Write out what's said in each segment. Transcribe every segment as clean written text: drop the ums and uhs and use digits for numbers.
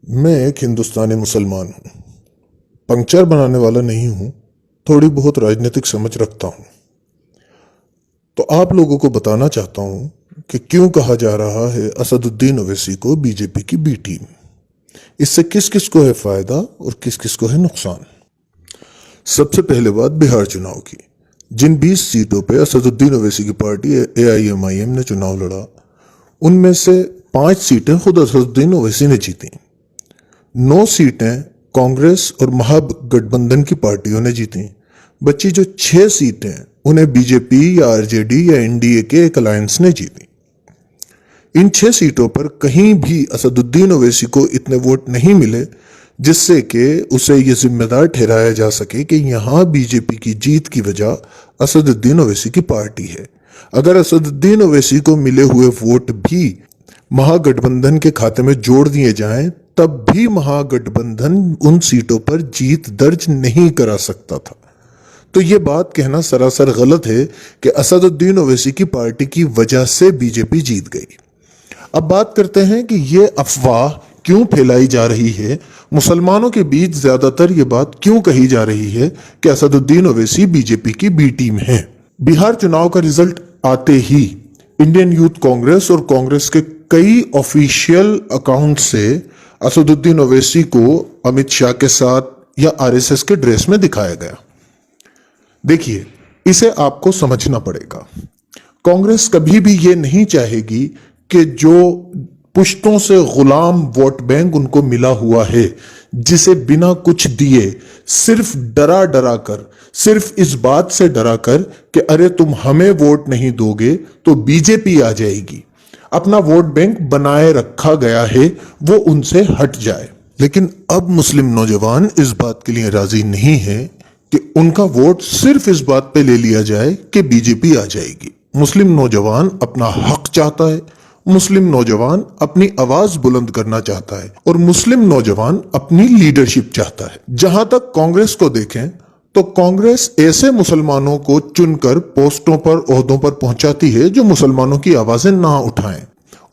मैं एक हिंदुस्तानी मुसलमान हूँ। पंक्चर बनाने वाला नहीं हूँ। थोड़ी बहुत राजनीतिक समझ रखता हूँ। तो आप लोगों को बताना चाहता हूँ कि क्यों कहा जा रहा है असदुद्दीन ओवैसी को बीजेपी की बी टीम। इससे किस किस को है फायदा और किस किस को है नुकसान। सबसे पहले बात बिहार चुनाव की। जिन 20 सीटों पे असदुद्दीन ओवैसी की पार्टी एआईएमआईएम ने चुनाव लड़ा, उनमें से 5 सीटें खुद असदुद्दीन ओवैसी ने जीती। 9 सीटें कांग्रेस और महागठबंधन की पार्टियों ने जीती। बची जो 6 सीटें उन्हें बीजेपी या आरजेडी या एनडीए के एक अलायंस ने जीती। इन 6 सीटों पर कहीं भी असदुद्दीन ओवैसी को इतने वोट नहीं मिले जिससे कि उसे ये जिम्मेदार ठहराया जा सके कि यहां बीजेपी की जीत की वजह असदुद्दीन ओवैसी की पार्टी है। अगर असदुद्दीन ओवैसी को मिले हुए वोट भी महागठबंधन के खाते में जोड़ दिए जाएं, तब भी महागठबंधन उन सीटों पर जीत दर्ज नहीं करा सकता था। तो ये बात कहना सरासर गलत है कि असदुद्दीन ओवैसी की पार्टी की वजह से बीजेपी जीत गई। अब बात करते हैं कि ये अफवाह क्यों फैलाई जा रही है। मुसलमानों के बीच ज्यादातर ये बात क्यों कही जा रही है कि असदुद्दीन ओवैसी बीजेपी की बी टीम है। बिहार चुनाव का रिजल्ट आते ही इंडियन यूथ कांग्रेस और कांग्रेस के कई ऑफिशियल अकाउंट से असदुद्दीन ओवैसी को अमित शाह के साथ या आरएसएस के ड्रेस में दिखाया गया। देखिए, इसे आपको समझना पड़ेगा। कांग्रेस कभी भी ये नहीं चाहेगी कि जो पुश्तों से गुलाम वोट बैंक उनको मिला हुआ है, जिसे बिना कुछ दिए सिर्फ डरा डरा कर, सिर्फ इस बात से डरा कर कि अरे तुम हमें वोट नहीं दोगे तो बीजेपी आ जाएगी, अपना वोट बैंक बनाए रखा गया है, वो उनसे हट जाए। लेकिन अब मुस्लिम नौजवान इस बात के लिए राजी नहीं है कि उनका वोट सिर्फ इस बात पे ले लिया जाए कि बीजेपी आ जाएगी। मुस्लिम नौजवान अपना हक चाहता है, मुस्लिम नौजवान अपनी आवाज बुलंद करना चाहता है और मुस्लिम नौजवान अपनी लीडरशिप चाहता है। जहां तक कांग्रेस को देखें तो कांग्रेस ऐसे मुसलमानों को चुनकर पोस्टों पर, ओहदों पर पहुंचाती है जो मुसलमानों की आवाजें ना उठाएं,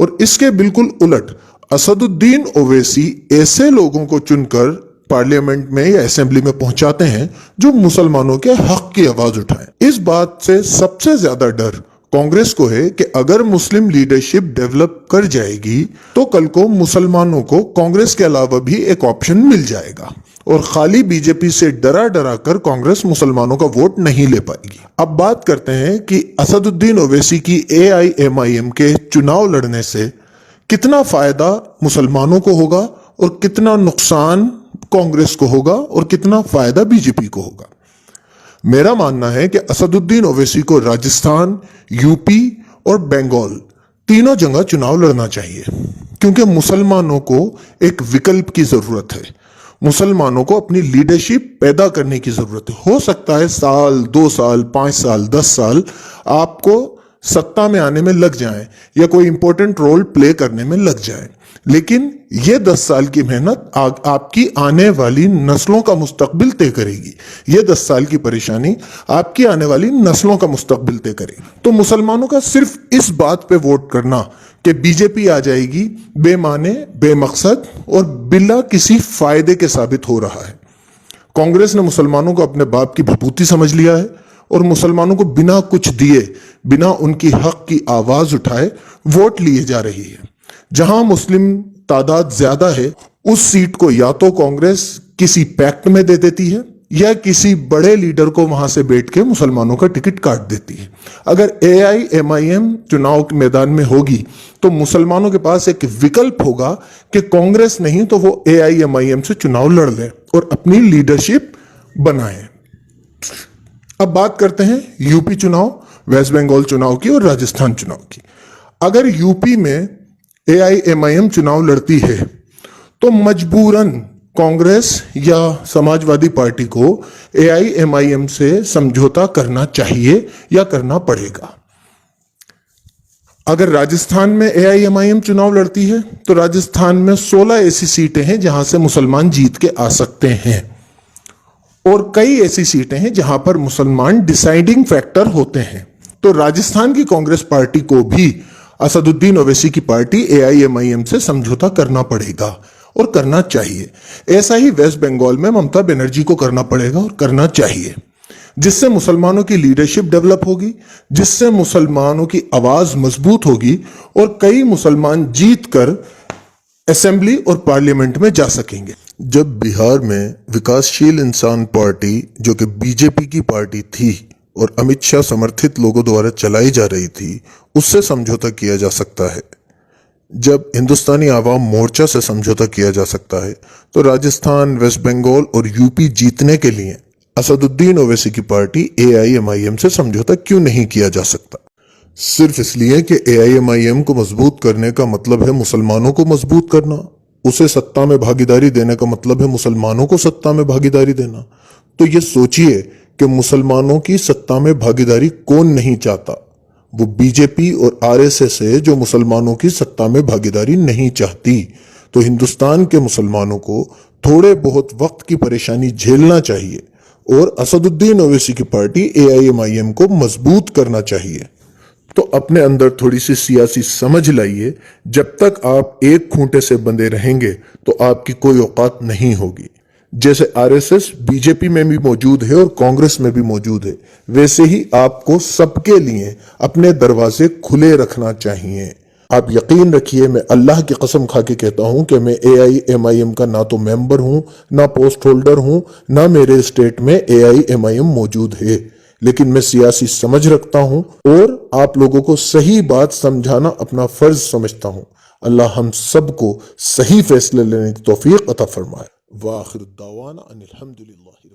और इसके बिल्कुल उलट असदुद्दीन ओवैसी ऐसे लोगों को चुनकर पार्लियामेंट में या असेंबली में पहुंचाते हैं जो मुसलमानों के हक की आवाज उठाएं। इस बात से सबसे ज्यादा डर कांग्रेस को है कि अगर मुस्लिम लीडरशिप डेवलप कर जाएगी तो कल को मुसलमानों को कांग्रेस के अलावा भी एक ऑप्शन मिल जाएगा और खाली बीजेपी से डरा डरा कर कांग्रेस मुसलमानों का वोट नहीं ले पाएगी। अब बात करते हैं कि असदुद्दीन ओवैसी की एआईएमआईएम के चुनाव लड़ने से कितना फायदा मुसलमानों को होगा और कितना नुकसान कांग्रेस को होगा और कितना फायदा बीजेपी को होगा। मेरा मानना है कि असदुद्दीन ओवैसी को राजस्थान, यूपी और बंगाल तीनों जगह चुनाव लड़ना चाहिए, क्योंकि मुसलमानों को एक विकल्प की जरूरत है। मुसलमानों को अपनी लीडरशिप पैदा करने की जरूरत है। हो सकता है साल, 2 साल, 5 साल, 10 साल आपको सत्ता में आने में लग जाए या कोई इंपॉर्टेंट रोल प्ले करने में लग जाए, लेकिन ये 10 साल की मेहनत आपकी आने वाली नस्लों का मुस्तकबिल तय करेगी। ये 10 साल की परेशानी आपकी आने वाली नस्लों का मुस्तकबिल तय करेगी। तो मुसलमानों का सिर्फ इस बात पे वोट करना कि बीजेपी आ जाएगी बेमाने, बेमकसद और बिला किसी फायदे के साबित हो रहा है। कांग्रेस ने मुसलमानों को अपने बाप की विभूति समझ लिया है और मुसलमानों को बिना कुछ दिए, बिना उनकी हक की आवाज उठाए वोट लिए जा रही है। जहां मुस्लिम तादाद ज्यादा है उस सीट को या तो कांग्रेस किसी पैक्ट में दे देती है या किसी बड़े लीडर को वहां से बैठ के मुसलमानों का टिकट काट देती है। अगर एआईएमआईएम चुनाव के मैदान में होगी तो मुसलमानों के पास एक विकल्प होगा कि कांग्रेस नहीं तो वो एआईएमआईएम से चुनाव लड़ ले और अपनी लीडरशिप बनाए। अब बात करते हैं यूपी चुनाव, वेस्ट बंगाल चुनाव की और राजस्थान चुनाव की। अगर यूपी में एआईएमआईएम चुनाव लड़ती है तो मजबूरन कांग्रेस या समाजवादी पार्टी को एआईएमआईएम से समझौता करना चाहिए या करना पड़ेगा। अगर राजस्थान में एआईएमआईएम चुनाव लड़ती है तो राजस्थान में 16 ऐसी सीटें हैं जहां से मुसलमान जीत के आ सकते हैं और कई ऐसी सीटें हैं जहां पर मुसलमान डिसाइडिंग फैक्टर होते हैं। तो राजस्थान की कांग्रेस पार्टी को भी असदुद्दीन ओवैसी की पार्टी एआईएमआईएम से समझौता करना पड़ेगा और करना चाहिए। ऐसा ही वेस्ट बंगाल में ममता बनर्जी को करना पड़ेगा और करना चाहिए, जिससे मुसलमानों की लीडरशिप डेवलप होगी, जिससे मुसलमानों की आवाज मजबूत होगी और कई मुसलमान जीत कर असेंबली और पार्लियामेंट में जा सकेंगे। जब बिहार में विकासशील इंसान पार्टी, जो कि बीजेपी की पार्टी थी और अमित शाह समर्थित लोगों द्वारा चलाई जा रही थी, उससे समझौता किया जा सकता है, जब हिंदुस्तानी आवाम मोर्चा से समझौता किया जा सकता है, तो राजस्थान, वेस्ट बंगाल और यूपी जीतने के लिए असदुद्दीन ओवैसी की पार्टी AIMIM से समझौता क्यों नहीं किया जा सकता? सिर्फ इसलिए कि AIMIM को मजबूत करने का मतलब है मुसलमानों को मजबूत करना, उसे सत्ता में भागीदारी देने का मतलब है मुसलमानों को सत्ता में भागीदारी देना। तो ये सोचिए कि मुसलमानों की सत्ता में भागीदारी कौन नहीं चाहता? वो बीजेपी और RSS है जो मुसलमानों की सत्ता में भागीदारी नहीं चाहती। तो हिंदुस्तान के मुसलमानों को थोड़े बहुत वक्त की परेशानी झेलना चाहिए और असदुद्दीन ओवैसी की पार्टी AIMIM को मजबूत करना चाहिए। तो अपने अंदर थोड़ी सी सियासी समझ लाइए। जब तक आप एक खूंटे से बंधे रहेंगे तो आपकी कोई औकात नहीं होगी। जैसे RSS बीजेपी में भी मौजूद है और कांग्रेस में भी मौजूद है, वैसे ही आपको सबके लिए अपने दरवाजे खुले रखना चाहिए। आप यकीन रखिए, मैं अल्लाह की कसम खा के कहता हूं कि मैं AIMIM का ना तो मेंबर हूं, ना पोस्ट होल्डर हूं, ना मेरे स्टेट में AIMIM मौजूद है, लेकिन मैं सियासी समझ रखता हूं और आप लोगों को सही बात समझाना अपना फर्ज समझता हूं। अल्लाह हम सबको सही फैसले लेने की तौफीक अता फरमाए। वाखिर दावाना अनिल हम्दुलिल्लाहि।